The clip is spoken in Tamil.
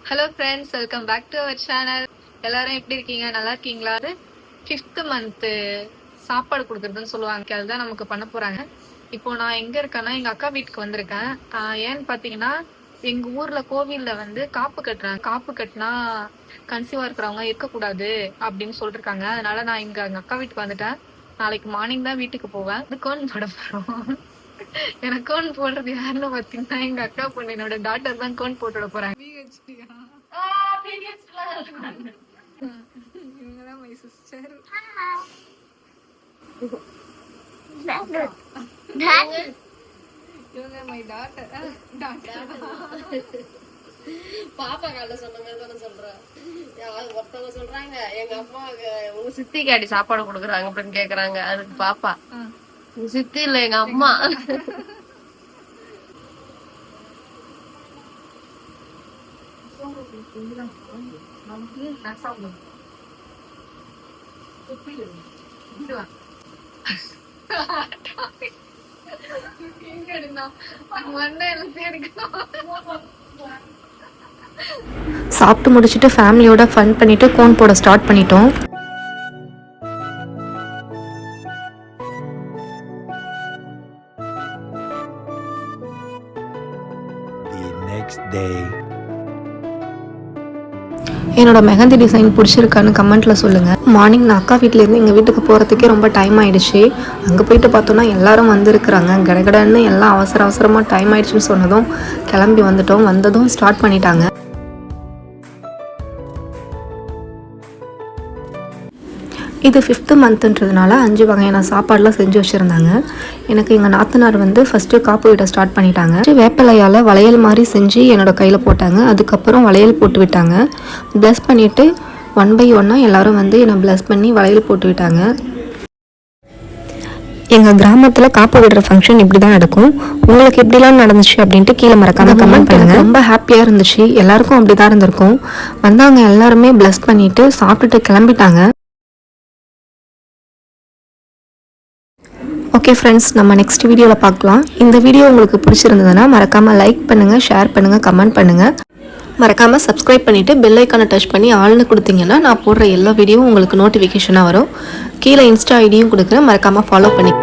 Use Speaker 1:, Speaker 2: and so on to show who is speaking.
Speaker 1: Hello friends, welcome back to our channel. எல்லாரும் எப்படி இருக்கீங்க? நல்லா இருக்கீங்களா? அது 5th மந்த்து சாப்பாடு கொடுக்குறதுன்னு சொல்லுவாங்க. அதுதான் நமக்கு பண்ண போறாங்க. இப்போ நான் எங்க இருக்கேன்னா எங்க அக்கா வீட்டுக்கு வந்திருக்கேன். ஏன்னு பாத்தீங்கன்னா எங்க ஊர்ல கோவில்ல வந்து காப்பு கட்டுறாங்க. காப்பு கட்டினா கன்சீவா இருக்கிறவங்க இருக்கக்கூடாது அப்படின்னு சொல்லிருக்காங்க. அதனால நான் எங்க அக்கா வீட்டுக்கு வந்துட்டேன். நாளைக்கு மார்னிங் தான் வீட்டுக்கு போவேன். இது கோன் போட போறோம். எனக்கு கோன் போடுறது யாருன்னு பாத்தீங்கன்னா எங்க அக்கா பொண்ணு, என்னோட டாட்டர் தான் கோன் போட்டு விட போறாங்க. இவங்கதான் மை சிஸ்டர். இவங்க மை டாட்டர்.
Speaker 2: பாப்பா கால சொன்ன மாதிரி தானே சொல்றேன். ஒருத்தவங்க சொல்றாங்க எங்க அம்மாவுக்கு உங்க சித்தி காடி சாப்பாடு கொடுக்குறாங்க அப்படின்னு கேக்குறாங்க. அதுக்கு பாப்பா உங்க சித்தி இல்ல எங்க அம்மா.
Speaker 3: சாப்பிட்டு முடிச்சுட்டு ஃபேமிலியோட ஃபன் பண்ணிட்டு கோன் போட ஸ்டார்ட் பண்ணிட்டோம். என்னோட மெஹந்தி டிசைன் பிடிச்சிருக்கான்னு கமெண்ட்டில் சொல்லுங்கள். மார்னிங் நான் அக்கா வீட்டிலேருந்து எங்கள் வீட்டுக்கு போகிறதுக்கே ரொம்ப டைம் ஆகிடுச்சு. அங்கே போயிட்டு பார்த்தோன்னா எல்லாரும் வந்திருக்கிறாங்க. கடகடன்னு எல்லாம் அவசரமாக டைம் ஆகிடுச்சின்னு சொன்னதும் கிளம்பி வந்ததும் ஸ்டார்ட் பண்ணிட்டாங்க. இது 5th மந்த்துன்றதுனால 5 வகையான சாப்பாடுலாம் செஞ்சு வச்சுருந்தாங்க. எனக்கு எங்கள் நாத்தனார் வந்து ஃபஸ்ட்டு காப்பு விட ஸ்டார்ட் பண்ணிட்டாங்க. வேப்பிலையால் வளையல் மாதிரி செஞ்சு என்னோட கையில் போட்டாங்க. அதுக்கப்புறம் வளையல் போட்டு விட்டாங்க. ப்ளஸ் பண்ணிவிட்டு 1 by 1 எல்லோரும் வந்து என்னை ப்ளஸ் பண்ணி வளையல் போட்டு விட்டாங்க. எங்கள் கிராமத்தில் காப்பு விடுற ஃபங்க்ஷன் இப்படி தான் நடக்கும். உங்களுக்கு எப்படிலாம் நடந்துச்சு அப்படின்ட்டு கீழே மறக்காமல் கமெண்ட் பண்ணுங்கள். ரொம்ப ஹாப்பியாக இருந்துச்சு. எல்லாருக்கும் அப்படி தான் இருந்திருக்கும். வந்தவங்க எல்லாருமே ப்ளஸ் பண்ணிவிட்டு சாப்பிட்டுட்டு கிளம்பிட்டாங்க. ஓகே ஃப்ரெண்ட்ஸ், நம்ம நெக்ஸ்ட் வீடியோவில் பார்க்கலாம். இந்த வீடியோ உங்களுக்கு பிடிச்சிருந்ததுன்னா மறக்காமல் லைக் பண்ணுங்கள், ஷேர் பண்ணுங்கள், கமெண்ட் பண்ணுங்கள். மறக்காமல் சப்ஸ்கிரைப் பண்ணிவிட்டு பெல் ஐக்கானை டச் பண்ணி ஆள்னு கொடுத்தீங்கன்னா நான் போடுற எல்லா வீடியோவும் உங்களுக்கு நோட்டிஃபிகேஷனாக வரும். கீழே இன்ஸ்டா ஐடியும் கொடுக்குறேன், மறக்காமல் ஃபாலோ பண்ணி